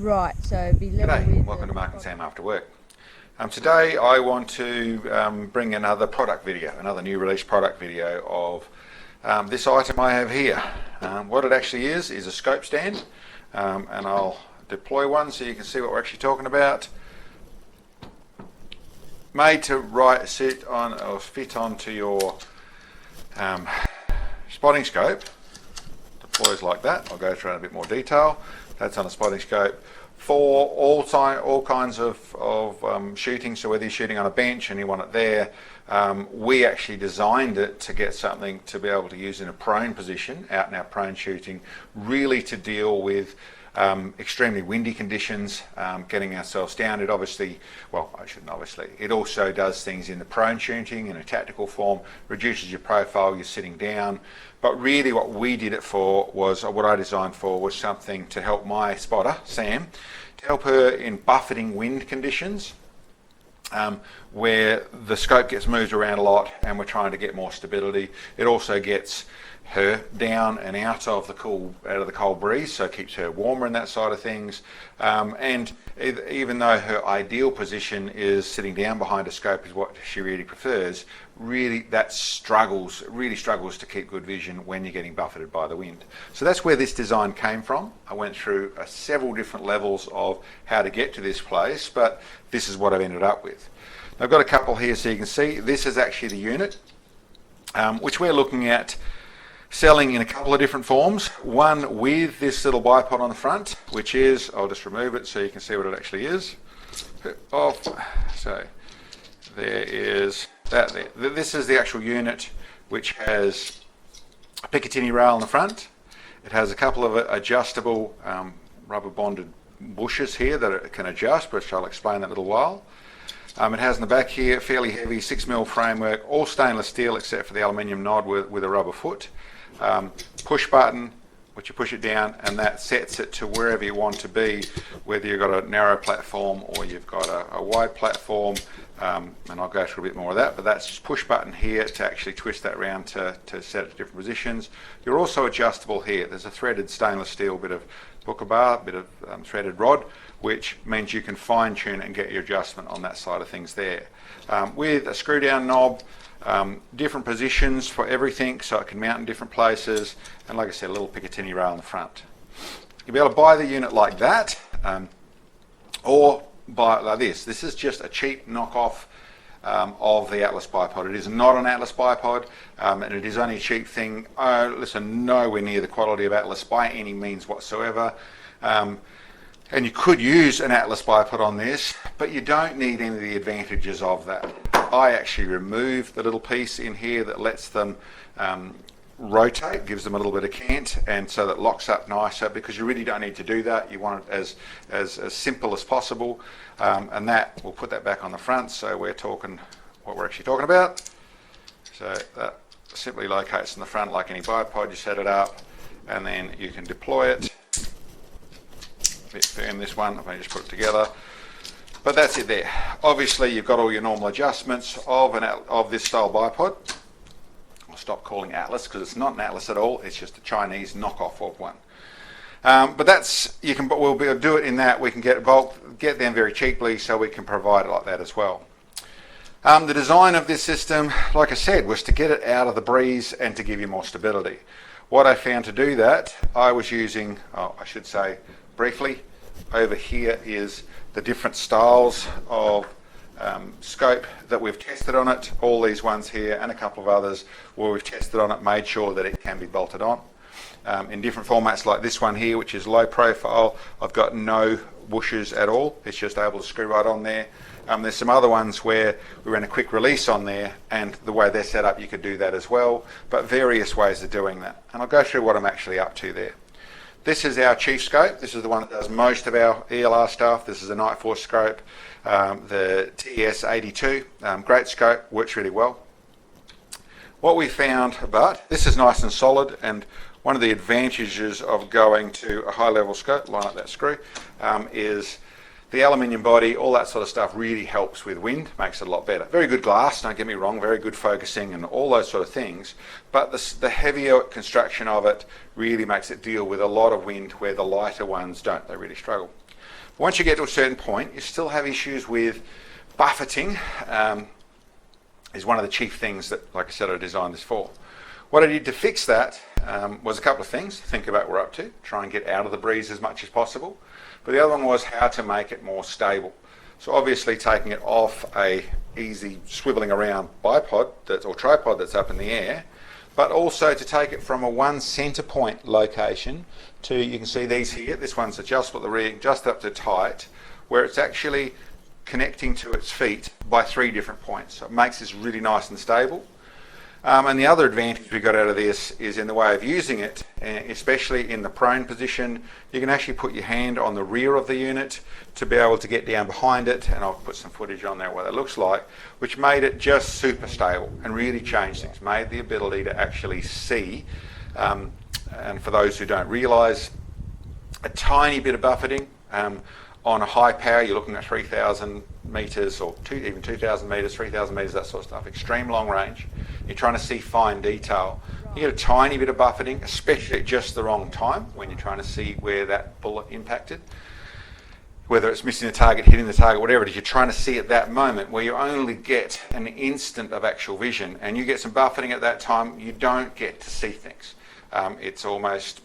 Right, so be level G'day, with welcome to Mark and Sam After Work. Today I want to bring another product video, another new release product video of this item I have here. What it actually is a scope stand, and I'll deploy one so you can see what we're actually talking about. Made to sit on or fit onto your spotting scope. Deploys like that. I'll go through in a bit more detail. That's on a spotting scope for all kinds of shooting. So whether you're shooting on a bench and you want it there, we actually designed it to get something to be able to use in a prone position, out and out prone shooting, really to deal with extremely windy conditions, getting ourselves down. It obviously, well, I shouldn't obviously, it also does things in the prone shooting in a tactical form, reduces your profile, you're sitting down. But really what we did it for was, or what I designed for, was something to help my spotter, Sam, to help her in buffeting wind conditions, where the scope gets moved around a lot and we're trying to get more stability. It also gets her down and out of the cold breeze, so it keeps her warmer and that side of things. And even though her ideal position is sitting down behind a scope is what she really prefers, really really struggles to keep good vision when you're getting buffeted by the wind. So that's where this design came from. I went through several different levels of how to get to this place, but this is what I've ended up with. I've got a couple here so you can see. This is actually the unit, which we're looking at selling in a couple of different forms. One with this little bipod on the front, which is, I'll just remove it so you can see what it actually is. Off. So there is that there. This is the actual unit, which has a Picatinny rail on the front. It has a couple of adjustable rubber bonded bushes here that it can adjust, which I'll explain in a little while. It has in the back here fairly heavy 6mm framework, all stainless steel except for the aluminium nod with a rubber foot. Push button, which you push it down and that sets it to wherever you want to be, whether you've got a narrow platform or you've got a wide platform, and I'll go through a bit more of that, but that's just push button here to actually twist that round to set it to different positions. You're also adjustable here. There's a threaded stainless steel bit of hooker bar, bit of threaded rod, which means you can fine tune it and get your adjustment on that side of things there. With a screw down knob, different positions for everything, so it can mount in different places, and like I said, a little Picatinny rail in the front. You'll be able to buy the unit like that, or buy it like this. This is just a cheap knockoff of the Atlas bipod. It is not an Atlas bipod, and it is only a cheap thing. Listen, nowhere near the quality of Atlas by any means whatsoever. And you could use an Atlas bipod on this, but you don't need any of the advantages of that. I actually removed the little piece in here that lets them rotate, gives them a little bit of cant, and so that locks up nicer, because you really don't need to do that. You want it as simple as possible, and that, we'll put that back on the front, so we're talking what we're actually talking about. So that simply locates in the front like any bipod. You set it up, and then you can deploy it. A bit firm this one, if I just put it together. But that's it there. Obviously you've got all your normal adjustments of this style bipod. I'll stop calling Atlas because it's not an Atlas at all, it's just a Chinese knockoff of one. But that's, we'll be able to do it in that. We can get them very cheaply, so we can provide it like that as well. The design of this system, like I said, was to get it out of the breeze and to give you more stability. What I found to do that, I was using, I should say briefly, over here is the different styles of scope that we've tested on it. All these ones here and a couple of others where we've tested on it, made sure that it can be bolted on. In different formats like this one here, which is low profile, I've got no bushes at all. It's just able to screw right on there. There's some other ones where we ran a quick release on there, and the way they're set up you could do that as well, but various ways of doing that. And I'll go through what I'm actually up to there. This is our chief scope. This is the one that does most of our ELR stuff. This is a Night Force scope, the TS82. Great scope, works really well. What we found, but this is nice and solid, and one of the advantages of going to a high level scope, line up that screw, is the aluminium body, all that sort of stuff really helps with wind, makes it a lot better. Very good glass, don't get me wrong, very good focusing and all those sort of things, but the heavier construction of it really makes it deal with a lot of wind where the lighter ones don't, they really struggle. Once you get to a certain point, you still have issues with buffeting. Is one of the chief things that, like I said, I designed this for. What I did to fix that was a couple of things. Think about what we're up to. Try and get out of the breeze as much as possible. But the other one was how to make it more stable. So obviously taking it off a easy swiveling around bipod or tripod that's up in the air, but also to take it from a one centre point location to, you can see these here, this one's adjustable at the rear, just up to tight, where it's actually connecting to its feet by 3 different points. So it makes this really nice and stable. And the other advantage we got out of this is in the way of using it, especially in the prone position. You can actually put your hand on the rear of the unit to be able to get down behind it, and I'll put some footage on there what that looks like, which made it just super stable and really changed things, made the ability to actually see, and for those who don't realise, a tiny bit of buffeting. On a high power, you're looking at 3,000 metres or even 2,000 metres, 3,000 metres, that sort of stuff. Extreme long range. You're trying to see fine detail. You get a tiny bit of buffeting, especially at just the wrong time when you're trying to see where that bullet impacted. Whether it's missing the target, hitting the target, whatever it is, you're trying to see at that moment where you only get an instant of actual vision, and you get some buffeting at that time, you don't get to see things. It's almost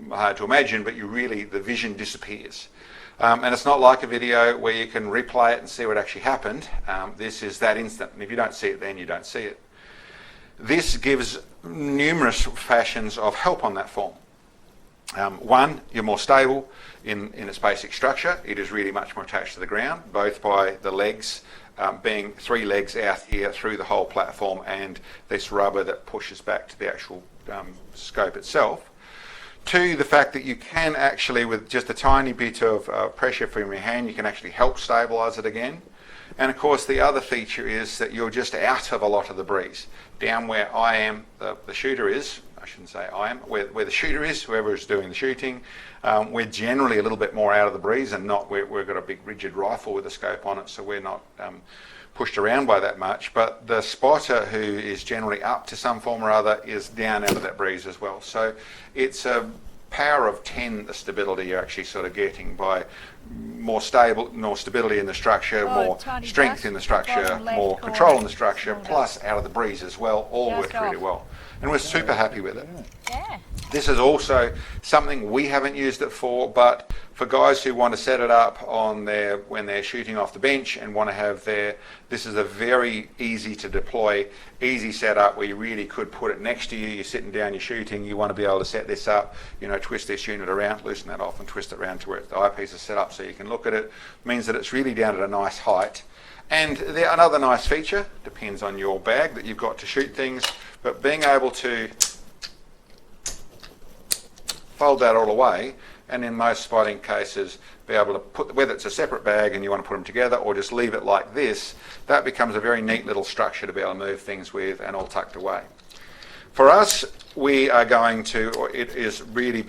hard to imagine, but the vision disappears. And it's not like a video where you can replay it and see what actually happened. This is that instant, and if you don't see it then, you don't see it. This gives numerous fashions of help on that form. One, you're more stable in its basic structure. It is really much more attached to the ground, both by the legs, being 3 legs out here through the whole platform, and this rubber that pushes back to the actual scope itself. 2, the fact that you can actually, with just a tiny bit of pressure from your hand, you can actually help stabilise it again. And of course the other feature is that you're just out of a lot of the breeze. Down where I am, the shooter is, I shouldn't say I am, where the shooter is, whoever is doing the shooting, we're generally a little bit more out of the breeze, and we've got a big rigid rifle with a scope on it, so we're not pushed around by that much. But the spotter, who is generally up to some form or other, is down out of that breeze as well. So it's a power of 10 the stability you're actually sort of getting by more stability in the structure, more strength in the structure, more control in the structure, plus out of the breeze as well. All works really well, and we're super happy with it. Yeah. This is also something we haven't used it for, but for guys who want to set it up on when they're shooting off the bench and want to have this is a very easy to deploy, easy setup where you really could put it next to you. You're sitting down, you're shooting, you want to be able to set this up, twist this unit around, loosen that off and twist it around to where the eyepiece is set up so you can look at it. Means that it's really down at a nice height. And another nice feature, depends on your bag that you've got to shoot things, but being able to fold that all away, and in most spotting cases be able to put, whether it's a separate bag and you want to put them together or just leave it like this, that becomes a very neat little structure to be able to move things with and all tucked away. For us, we are going to, or it is really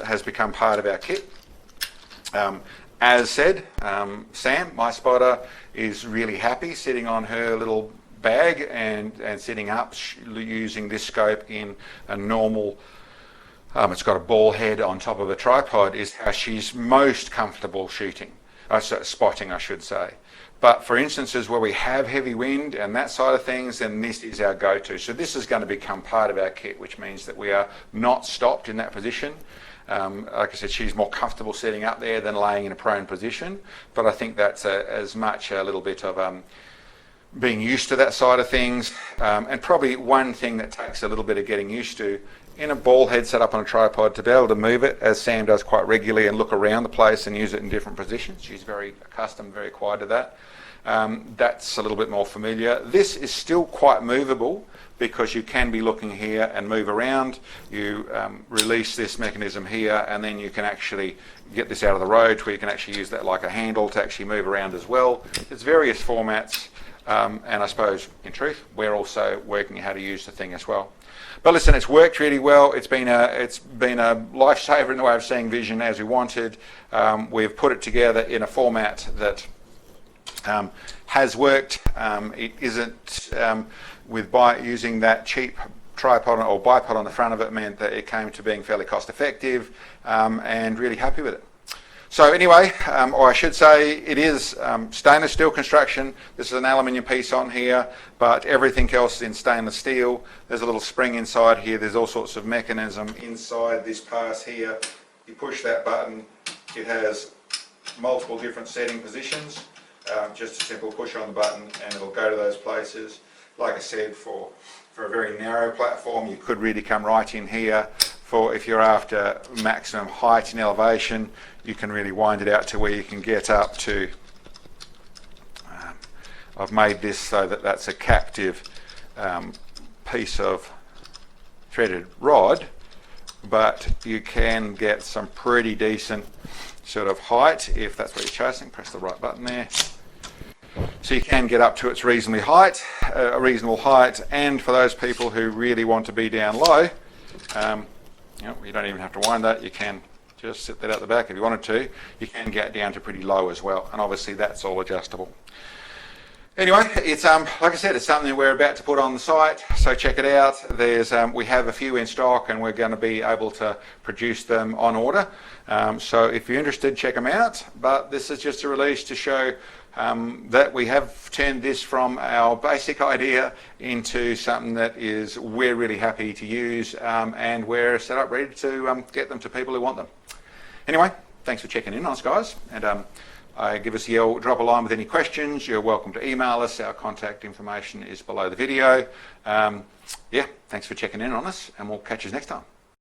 has become part of our kit. As said, Sam, my spotter, is really happy sitting on her little bag and sitting up using this scope in a normal, it's got a ball head on top of a tripod, is how she's most comfortable shooting, spotting I should say. But for instances where we have heavy wind and that side of things, then this is our go-to. So this is going to become part of our kit, which means that we are not stopped in that position. Like I said, she's more comfortable sitting up there than laying in a prone position, but I think that's as much a little bit of being used to that side of things, and probably one thing that takes a little bit of getting used to in a ball head set up on a tripod, to be able to move it as Sam does quite regularly and look around the place and use it in different positions. She's very accustomed, very acquired to that. That's a little bit more familiar. This is still quite movable because you can be looking here and move around. You release this mechanism here and then you can actually get this out of the road where you can actually use that like a handle to actually move around as well. It's various formats, and I suppose in truth we're also working out how to use the thing as well. But listen, it's worked really well. It's been a lifesaver in the way of seeing vision as we wanted. We've put it together in a format that has worked. It isn't using that cheap tripod or bipod on the front of it meant that it came to being fairly cost effective, and really happy with it. So anyway, or I should say, it is stainless steel construction. This is an aluminium piece on here, but everything else is in stainless steel. There's a little spring inside here. There's all sorts of mechanism inside this pass here. You push that button, it has multiple different setting positions. Just a simple push on the button and it'll go to those places. Like I said, for a very narrow platform, you could really come right in here. For if you're after maximum height and elevation, you can really wind it out to where you can get up to. I've made this so that that's a captive piece of threaded rod, but you can get some pretty decent sort of height if that's what you're chasing. Press the right button there. So you can get up to its reasonable height, and for those people who really want to be down low, you don't even have to wind that. You can just sit that out the back if you wanted to. You can get down to pretty low as well, and obviously that's all adjustable. Anyway, it's like I said, it's something we're about to put on the site, so check it out. There's we have a few in stock, and we're going to be able to produce them on order. So if you're interested, check them out. But this is just a release to show that we have turned this from our basic idea into something that is we're really happy to use, and we're set up ready to get them to people who want them. Anyway, thanks for checking in on us, guys, and give us a yell, drop a line with any questions. You're welcome to email us. Our contact information is below the video. Yeah, thanks for checking in on us, and we'll catch you next time.